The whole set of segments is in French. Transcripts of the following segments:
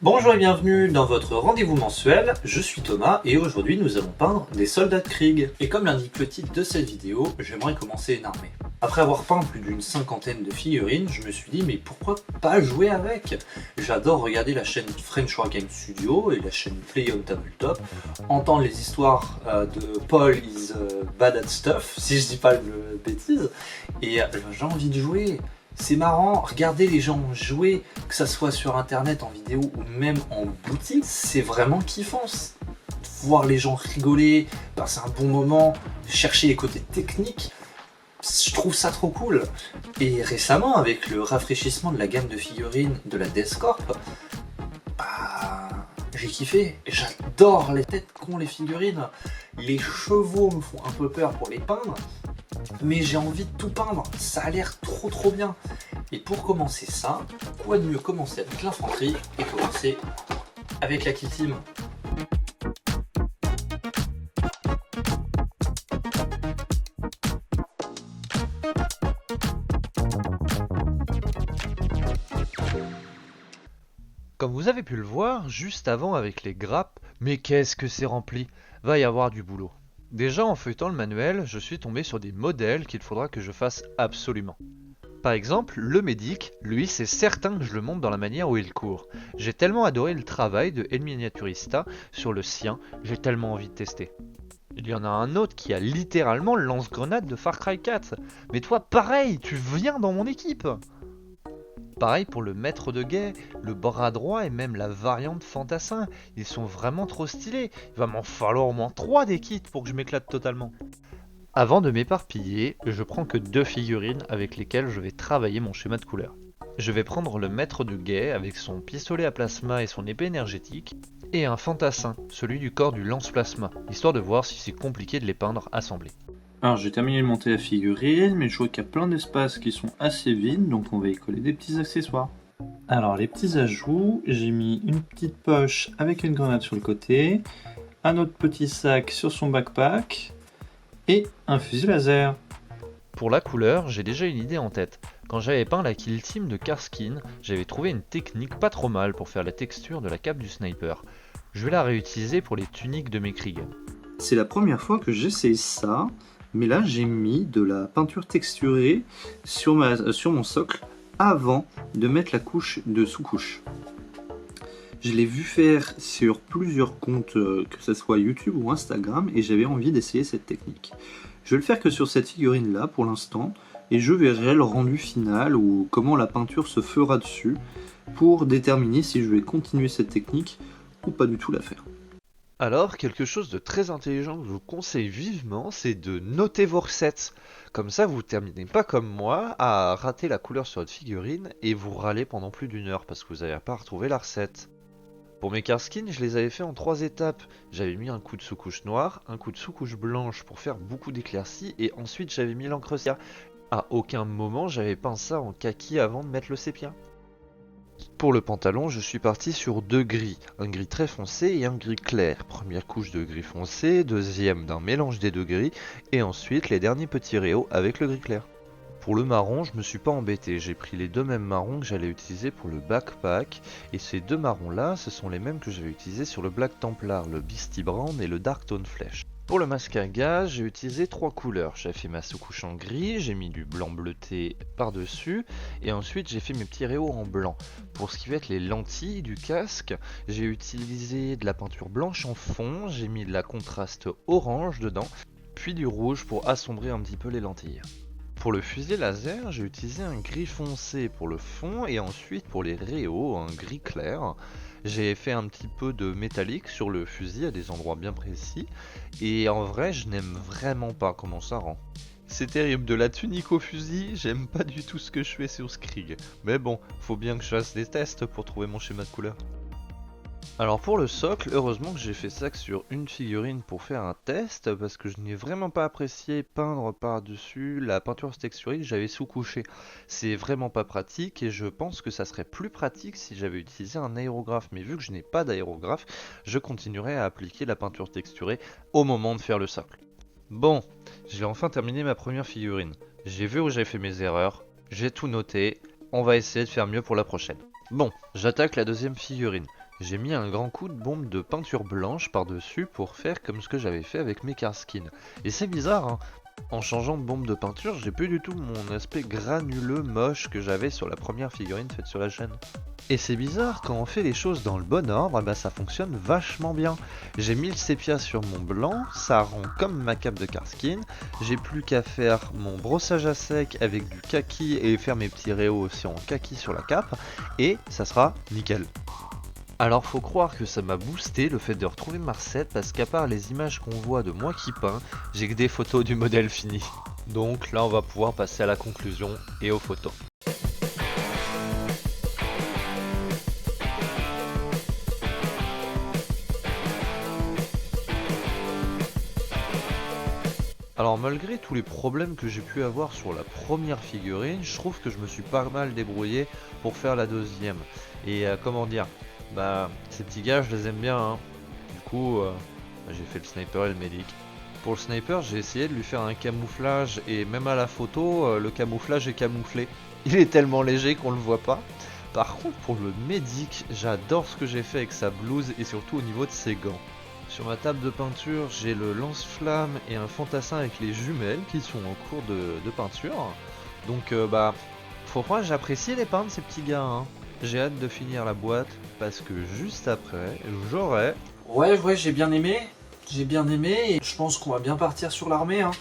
Bonjour et bienvenue dans votre rendez-vous mensuel, je suis Thomas et aujourd'hui nous allons peindre des soldats de Krieg. Et comme l'indique le titre de cette vidéo, j'aimerais commencer une armée. Après avoir peint plus d'une cinquantaine de figurines, je me suis dit mais pourquoi pas jouer avec? J'adore regarder la chaîne French War Game Studio et la chaîne Play on Tabletop, entendre les histoires de Paul is bad at stuff, si je dis pas de bêtises, et j'ai envie de jouer. C'est marrant, regarder les gens jouer, que ça soit sur internet, en vidéo ou même en boutique, c'est vraiment kiffant. Voir les gens rigoler, passer un bon moment, chercher les côtés techniques, je trouve ça trop cool. Et récemment, avec le rafraîchissement de la gamme de figurines de la Death Corp, j'ai kiffé. J'adore les têtes qu'ont les figurines. Les chevaux me font un peu peur pour les peindre, mais j'ai envie de tout peindre, ça a l'air trop bien. Et pour commencer ça, quoi de mieux commencer avec l'infanterie et commencer avec la Kill Team. Comme vous avez pu le voir, juste avant avec les grappes, mais qu'est-ce que c'est rempli, va y avoir du boulot. Déjà en feuilletant le manuel, je suis tombé sur des modèles qu'il faudra que je fasse absolument. Par exemple, le médic, lui c'est certain que je le monte dans la manière où il court. J'ai tellement adoré le travail de El Miniaturista sur le sien, j'ai tellement envie de tester. Il y en a un autre qui a littéralement le lance-grenade de Far Cry 4. Mais toi pareil, tu viens dans mon équipe! Pareil pour le maître de guet, le bras droit et même la variante fantassin, ils sont vraiment trop stylés, il va m'en falloir au moins 3 des kits pour que je m'éclate totalement. Avant de m'éparpiller, je prends que 2 figurines avec lesquelles je vais travailler mon schéma de couleur. Je vais prendre le maître de guet avec son pistolet à plasma et son épée énergétique, et un fantassin, celui du corps du lance-plasma, histoire de voir si c'est compliqué de les peindre assemblés. Alors j'ai terminé de monter la figurine, mais je vois qu'il y a plein d'espaces qui sont assez vides, donc on va y coller des petits accessoires. Alors les petits ajouts, j'ai mis une petite poche avec une grenade sur le côté, un autre petit sac sur son backpack, et un fusil laser. Pour la couleur, j'ai déjà une idée en tête. Quand j'avais peint la Kill Team de Karskin, j'avais trouvé une technique pas trop mal pour faire la texture de la cape du sniper. Je vais la réutiliser pour les tuniques de mes Krieg. C'est la première fois que j'essaye ça, mais là j'ai mis de la peinture texturée sur mon socle avant de mettre la couche de sous-couche. Je l'ai vu faire sur plusieurs comptes, que ce soit YouTube ou Instagram, et j'avais envie d'essayer cette technique. Je vais le faire que sur cette figurine là pour l'instant, et je verrai le rendu final ou comment la peinture se fera dessus pour déterminer si je vais continuer cette technique ou pas du tout la faire. Alors, quelque chose de très intelligent que je vous conseille vivement, c'est de noter vos recettes. Comme ça, vous ne terminez pas comme moi à rater la couleur sur votre figurine et vous râlez pendant plus d'une heure parce que vous n'avez pas retrouvé la recette. Pour mes Karskin, je les avais fait en 3 étapes. J'avais mis un coup de sous-couche noire, un coup de sous-couche blanche pour faire beaucoup d'éclaircies et ensuite j'avais mis l'encre sépia. À aucun moment j'avais peint ça en kaki avant de mettre le sépia. Pour le pantalon, je suis parti sur 2 gris, un gris très foncé et un gris clair. Première couche de gris foncé, deuxième d'un mélange des 2 gris, et ensuite les derniers petits réaux avec le gris clair. Pour le marron, je me suis pas embêté, j'ai pris les 2 mêmes marrons que j'allais utiliser pour le backpack, et ces 2 marrons là, ce sont les mêmes que j'avais utilisés sur le Black Templar, le Beastie Brown et le Dark Tone Flèche. Pour le masque à gaz, j'ai utilisé 3 couleurs. J'ai fait ma sous-couche en gris, j'ai mis du blanc bleuté par-dessus, et ensuite j'ai fait mes petits réaux en blanc. Pour ce qui va être les lentilles du casque, j'ai utilisé de la peinture blanche en fond, j'ai mis de la contraste orange dedans, puis du rouge pour assombrir un petit peu les lentilles. Pour le fusil laser, j'ai utilisé un gris foncé pour le fond et ensuite pour les réaux, un gris clair. J'ai fait un petit peu de métallique sur le fusil à des endroits bien précis et en vrai je n'aime vraiment pas comment ça rend. C'est terrible, de la tunique au fusil, j'aime pas du tout ce que je fais sur Krieg. Mais bon, faut bien que je fasse des tests pour trouver mon schéma de couleur. Alors pour le socle, heureusement que j'ai fait ça que sur une figurine pour faire un test, parce que je n'ai vraiment pas apprécié peindre par-dessus la peinture texturée que j'avais sous-couchée. C'est vraiment pas pratique et je pense que ça serait plus pratique si j'avais utilisé un aérographe, mais vu que je n'ai pas d'aérographe, je continuerai à appliquer la peinture texturée au moment de faire le socle. Bon, j'ai enfin terminé ma première figurine. J'ai vu où j'ai fait mes erreurs, j'ai tout noté, on va essayer de faire mieux pour la prochaine. Bon, j'attaque la deuxième figurine. j'ai mis un grand coup de bombe de peinture blanche par-dessus pour faire comme ce que j'avais fait avec mes Carskin. Et c'est bizarre, hein. En changeant de bombe de peinture, j'ai plus du tout mon aspect granuleux moche que j'avais sur la première figurine faite sur la chaîne. Et c'est bizarre, quand on fait les choses dans le bon ordre, bah ça fonctionne vachement bien. J'ai mis le sépia sur mon blanc, ça rend comme ma cape de Carskin. J'ai plus qu'à faire mon brossage à sec avec du kaki et faire mes petits réaux aussi en kaki sur la cape, et ça sera nickel. Alors faut croire que ça m'a boosté le fait de retrouver ma recette, parce qu'à part les images qu'on voit de moi qui peins, j'ai que des photos du modèle fini. Donc là on va pouvoir passer à la conclusion et aux photos. Alors malgré tous les problèmes que j'ai pu avoir sur la première figurine, je trouve que je me suis pas mal débrouillé pour faire la deuxième. Et comment dire, bah ces petits gars je les aime bien, hein. Du coup j'ai fait le sniper et le medic. Pour le sniper j'ai essayé de lui faire un camouflage, et même à la photo le camouflage est camouflé. Il est tellement léger qu'on le voit pas. Par contre pour le medic, j'adore ce que j'ai fait avec sa blouse et surtout au niveau de ses gants. Sur ma table de peinture, j'ai le lance-flamme et un fantassin avec les jumelles qui sont en cours de peinture. Donc bah, faut croire que j'apprécie les peindre ces petits gars, hein. J'ai hâte de finir la boîte parce que juste après, j'aurai... Ouais, j'ai bien aimé. J'ai bien aimé et je pense qu'on va bien partir sur l'armée. Hein.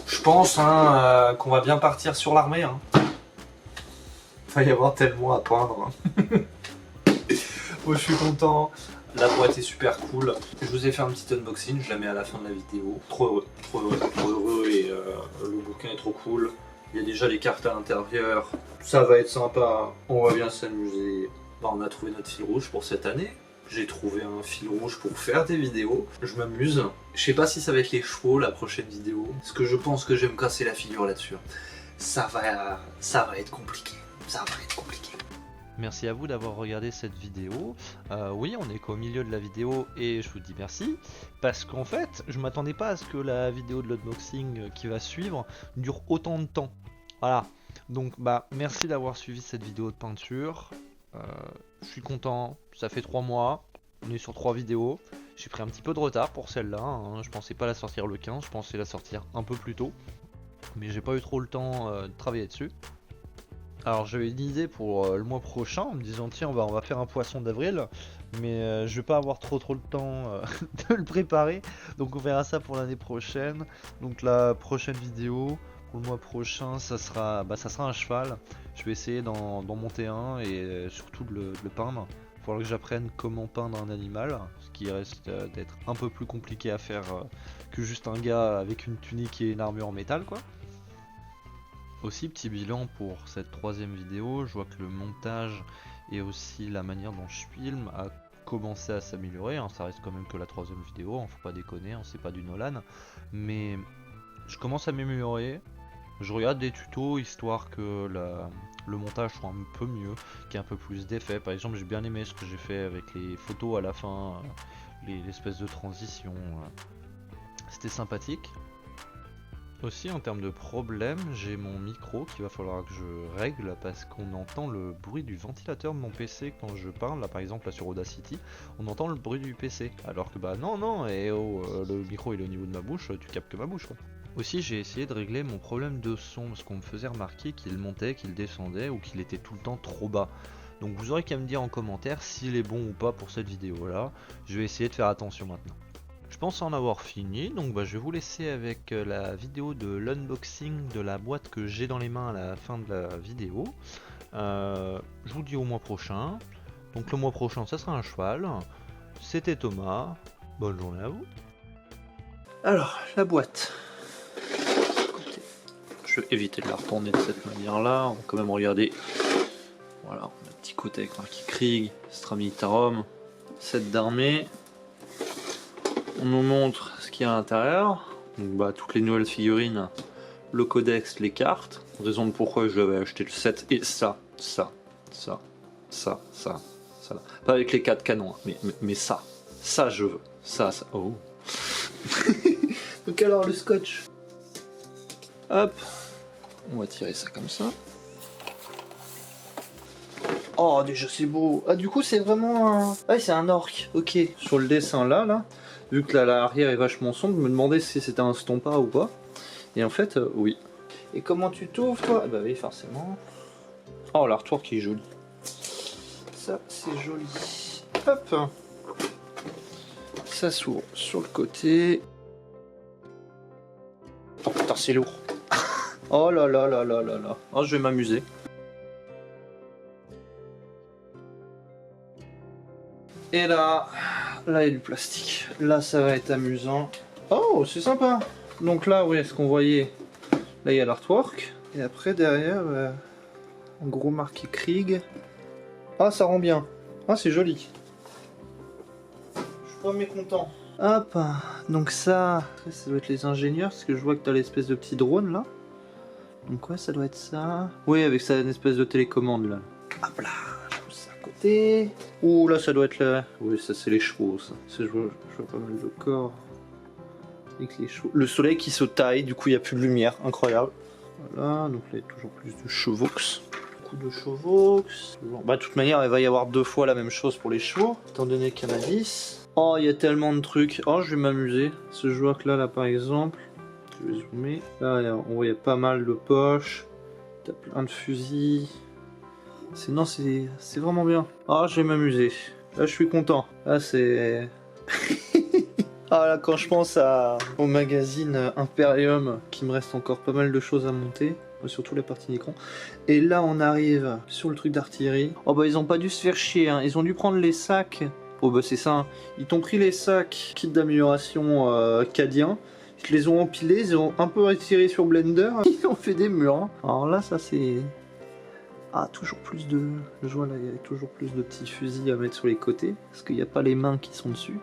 Je pense qu'on va bien partir sur l'armée. Hein. Il va y avoir tellement à peindre. Moi je suis content. La boîte est super cool. Je vous ai fait un petit unboxing, je la mets à la fin de la vidéo. Trop heureux, trop heureux, trop heureux et le bouquin est trop cool. Il y a déjà les cartes à l'intérieur. Ça va être sympa, on va bien s'amuser. Bah, on a trouvé notre fil rouge pour cette année. J'ai trouvé un fil rouge pour faire des vidéos. Je m'amuse. Je sais pas si ça va être les chevaux la prochaine vidéo. Parce que je pense que je vais me casser la figure là-dessus. Ça va être compliqué. Ça va être compliqué. Merci à vous d'avoir regardé cette vidéo. Oui, on est qu'au milieu de la vidéo et je vous dis merci. Parce qu'en fait, je m'attendais pas à ce que la vidéo de l'unboxing qui va suivre dure autant de temps. Voilà. Donc bah merci d'avoir suivi cette vidéo de peinture. Je suis content, ça fait 3 mois. On est sur 3 vidéos. J'ai pris un petit peu de retard pour celle-là, hein. Je pensais pas la sortir le 15, je pensais la sortir un peu plus tôt. Mais j'ai pas eu trop le temps de travailler dessus. Alors j'avais une idée pour le mois prochain en me disant tiens on va faire un poisson d'avril, mais je vais pas avoir trop le temps de le préparer, donc on verra ça pour l'année prochaine. Donc la prochaine vidéo pour le mois prochain ça sera un cheval. Je vais essayer d'en monter un et surtout de le peindre. Il faudra que j'apprenne comment peindre un animal, ce qui reste d'être un peu plus compliqué à faire que juste un gars avec une tunique et une armure en métal quoi. Aussi petit bilan pour cette 3ème vidéo, je vois que le montage et aussi la manière dont je filme a commencé à s'améliorer, hein. Ça reste quand même que la 3ème vidéo, hein, faut pas déconner, hein, c'est pas du Nolan, mais je commence à m'améliorer. Je regarde des tutos histoire que le montage soit un peu mieux, qu'il y ait un peu plus d'effets. Par exemple j'ai bien aimé ce que j'ai fait avec les photos à la fin, l'espèce de transition, c'était sympathique. Aussi en termes de problème, j'ai mon micro qu'il va falloir que je règle parce qu'on entend le bruit du ventilateur de mon PC quand je parle, là par exemple là sur Audacity, on entend le bruit du PC, alors que bah non, le micro il est au niveau de ma bouche, tu captes que ma bouche quoi. Aussi j'ai essayé de régler mon problème de son parce qu'on me faisait remarquer qu'il montait, qu'il descendait ou qu'il était tout le temps trop bas. Donc vous aurez qu'à me dire en commentaire s'il est bon ou pas pour cette vidéo là, je vais essayer de faire attention maintenant. Je pense en avoir fini, donc je vais vous laisser avec la vidéo de l'unboxing de la boîte que j'ai dans les mains à la fin de la vidéo. Je vous dis au mois prochain. Donc le mois prochain ça sera un cheval. C'était Thomas, bonne journée à vous. Alors, la boîte. Je vais éviter de la retourner de cette manière-là. On va quand même regarder. Voilà, un petit côté avec marqué Krieg, Stramilitarum, set d'armée. On nous montre ce qu'il y a à l'intérieur. Donc toutes les nouvelles figurines, le codex, les cartes. Raison de pourquoi je devais acheter le set et ça. Pas avec les 4 canons, mais ça je veux. Ça. Oh. Donc alors le scotch. Hop. On va tirer ça comme ça. Oh, déjà c'est beau. Ah, du coup, c'est vraiment un... Ah, c'est un orc. Ok. Sur le dessin là, vu que l'arrière est vachement sombre, je me demandais si c'était un stompa ou pas. Et en fait, oui. Et comment tu t'ouvres, toi? Bah oui, forcément. Oh, l'artwork qui est joli. Ça, c'est joli. Hop. Ça s'ouvre sur le côté. Oh putain, c'est lourd. Oh là là là là là là. Oh, je vais m'amuser. Et là, il y a du plastique. Là, ça va être amusant. Oh, c'est sympa. Donc là, oui, ce qu'on voyait, là, il y a l'artwork. Et après, derrière, en gros marqué Krieg. Ah, ça rend bien. Ah, c'est joli. Je suis pas mécontent. Hop, donc ça doit être les ingénieurs, parce que je vois que t'as l'espèce de petit drone là. Donc ouais, ça doit être ça. Oui, avec ça, une espèce de télécommande là. Hop là, je pose ça à côté. Ouh, là, ça doit être là. Oui, ça, c'est les chevaux, ça. Je vois pas mal de corps. Avec les chevaux. Le soleil qui se taille, du coup, il n'y a plus de lumière. Incroyable. Voilà, donc là, il y a toujours plus de chevaux. Beaucoup de chevaux. Bah, de toute manière, il va y avoir 2 fois la même chose pour les chevaux, étant donné qu'il y en a 10. Oh, il y a tellement de trucs. Oh, je vais m'amuser. Ce joueur là, par exemple. Je vais zoomer. Là, on voit, il y a pas mal de poches. T'as plein de fusils. Non, c'est vraiment bien. Ah, je vais m'amuser. Là, je suis content. Là, c'est... Ah là, quand je pense au magazine Imperium, qui me reste encore pas mal de choses à monter, surtout la partie d'écran. Et là, on arrive sur le truc d'artillerie. Oh bah, ils ont pas dû se faire chier, hein. Ils ont dû prendre les sacs. Oh bah, c'est ça, hein. Ils t'ont pris les sacs kit d'amélioration Cadien. Ils les ont empilés, ils ont un peu retiré sur Blender. Ils ont fait des murs, hein. Alors là, ça c'est... Ah, toujours plus de... Je vois là, il y a toujours plus de petits fusils à mettre sur les côtés. Parce qu'il n'y a pas les mains qui sont dessus.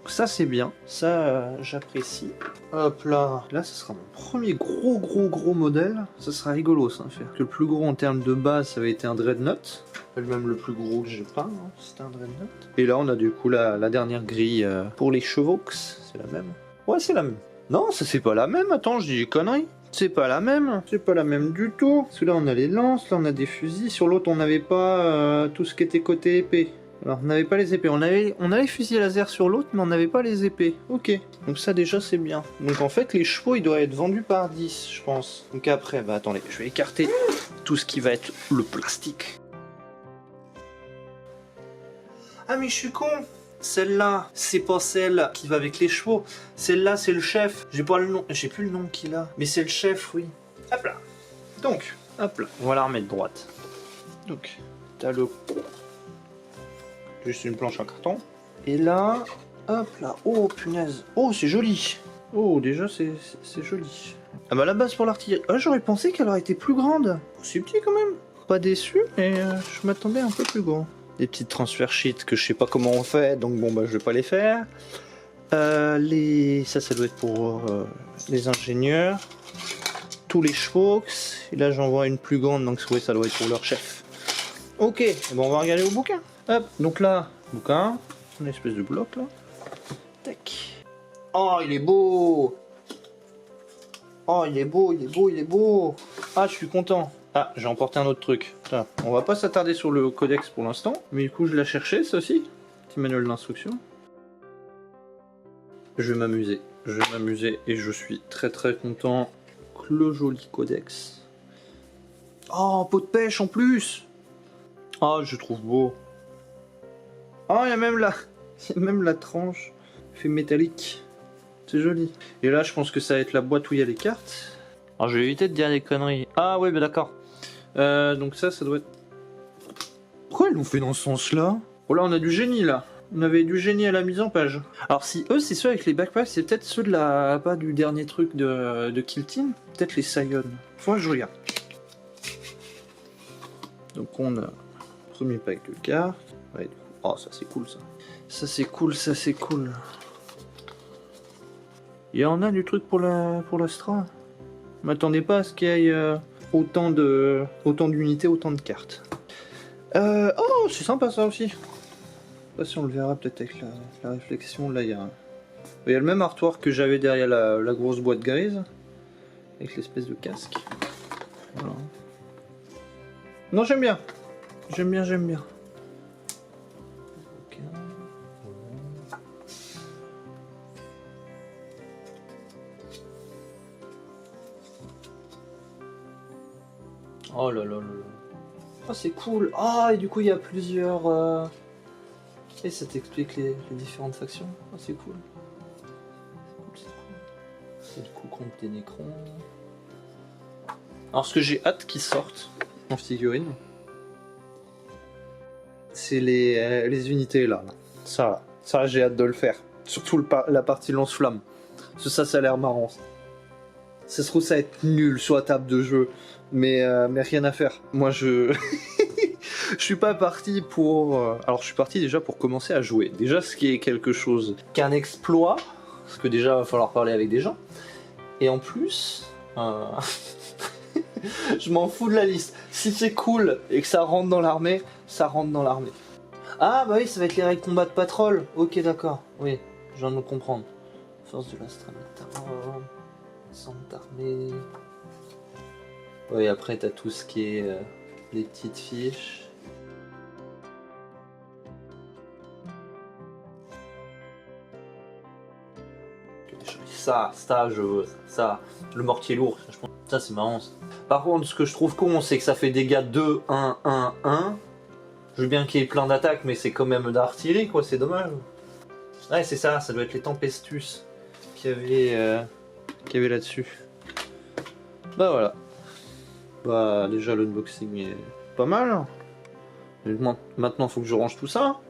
Ça c'est bien, ça j'apprécie. Hop là, là ce sera mon premier gros modèle. Ça sera rigolo ça à faire. Le plus gros en termes de base ça avait été un Dreadnought. Même le plus gros que j'ai pas, hein, c'était un Dreadnought. Et là on a du coup la dernière grille pour les chevaux. C'est la même? Ouais, c'est la même. Non, ça c'est pas la même, attends, je dis des conneries. C'est pas la même, c'est pas la même du tout. Parce que là on a les lances, là on a des fusils. Sur l'autre on n'avait pas tout ce qui était côté épée. Alors, on n'avait pas les épées, on avait les fusils laser sur l'autre, mais on n'avait pas les épées. Ok, donc ça déjà c'est bien. Donc en fait, les chevaux, ils doivent être vendus par 10, je pense. Donc après, bah attendez, je vais écarter tout ce qui va être le plastique. Ah mais je suis con. Celle-là, c'est pas celle qui va avec les chevaux. Celle-là, c'est le chef. J'ai pas le nom, j'ai plus le nom qu'il a. Mais c'est le chef, oui. Hop là. Donc, hop là, on va la remettre droite. Donc, t'as le... Juste une planche en carton. Et là, hop là. Oh punaise. Oh, c'est joli. Oh, déjà, c'est joli. Ah bah la base pour l'artillerie. Ah, j'aurais pensé qu'elle aurait été plus grande. Oh, c'est petit quand même. Pas déçu, mais je m'attendais un peu plus grand. Des petites transfer sheets que je sais pas comment on fait, donc bon bah je vais pas les faire. Ça doit être pour les ingénieurs. Tous les chevaux. Et là j'en vois une plus grande, donc ouais, ça doit être pour leur chef. Ok, bon on va regarder au bouquin. Hop, donc là, bouquin, une espèce de bloc là. Tac. Oh, il est beau. Oh, il est beau, il est beau, il est beau. Ah, je suis content. Ah, j'ai emporté un autre truc. Tiens, on va pas s'attarder sur le codex pour l'instant, mais du coup je l'ai cherché, ça aussi. Petit manuel d'instruction. Je vais m'amuser et je suis très content. Le joli codex. Oh, pot de pêche en plus. Ah, je trouve beau. Oh, il y a même la tranche fait métallique. C'est joli. Et là, je pense que ça va être la boîte où il y a les cartes. Alors, je vais éviter de dire des conneries. Ah, ouais, bah d'accord. Donc ça doit être... Pourquoi ils l'ont fait dans ce sens-là? Oh là, on a du génie, là. On avait du génie à la mise en page. Alors, si eux, c'est ceux avec les backpacks, c'est peut-être ceux de la... Pas du dernier truc de Kill Team. Peut-être les Scion. Faut que je regarde. Donc, on a... Premier pack de cartes. Ouais, oh, ça c'est cool ça. Ça c'est cool, ça c'est cool. Il y en a du truc pour l'Astra. M'attendez pas à ce qu'il y ait autant d'unités, autant de cartes. Oh, c'est sympa ça aussi. Je sais pas si on le verra peut-être avec la réflexion. Là, il y a le même artwork que j'avais derrière la grosse boîte grise. Avec l'espèce de casque. Voilà. Non, j'aime bien. J'aime bien, j'aime bien. Ok. Oh là là là là. Oh, c'est cool. Ah, et du coup, il y a plusieurs... Et ça t'explique les différentes factions. Oh, c'est cool. C'est cool. C'est le coup contre des Nécrons. Alors, ce que j'ai hâte qu'ils sortent en figurine, c'est les unités là. Ça j'ai hâte de le faire. Surtout la partie lance-flamme. Parce que ça a l'air marrant. Ça se trouve, ça va être nul sur la table de jeu. Mais rien à faire. Moi, je suis pas parti pour... Alors, je suis parti déjà pour commencer à jouer. Déjà, ce qui est quelque chose qu'un exploit. Parce que déjà, il va falloir parler avec des gens. Et en plus... je m'en fous de la liste. Si c'est cool et que ça rentre dans l'armée, ça rentre dans l'armée. Ah bah oui, ça va être les règles combat de patrol. Ok, d'accord. Oui, je viens de me comprendre. Force de l'Astramitarum, centre d'armée. Oui, après t'as tout ce qui est les petites fiches. Ça, je veux. Ça, le mortier lourd, ça c'est marrant. Ça. Par contre, ce que je trouve con, c'est que ça fait dégâts 2, 1, 1, 1. Je veux bien qu'il y ait plein d'attaques, mais c'est quand même d'artillerie, quoi, c'est dommage. Ouais, c'est ça doit être les Tempestus qu'il y avait là-dessus. Bah voilà. Bah déjà l'unboxing est pas mal. Maintenant, faut que je range tout ça.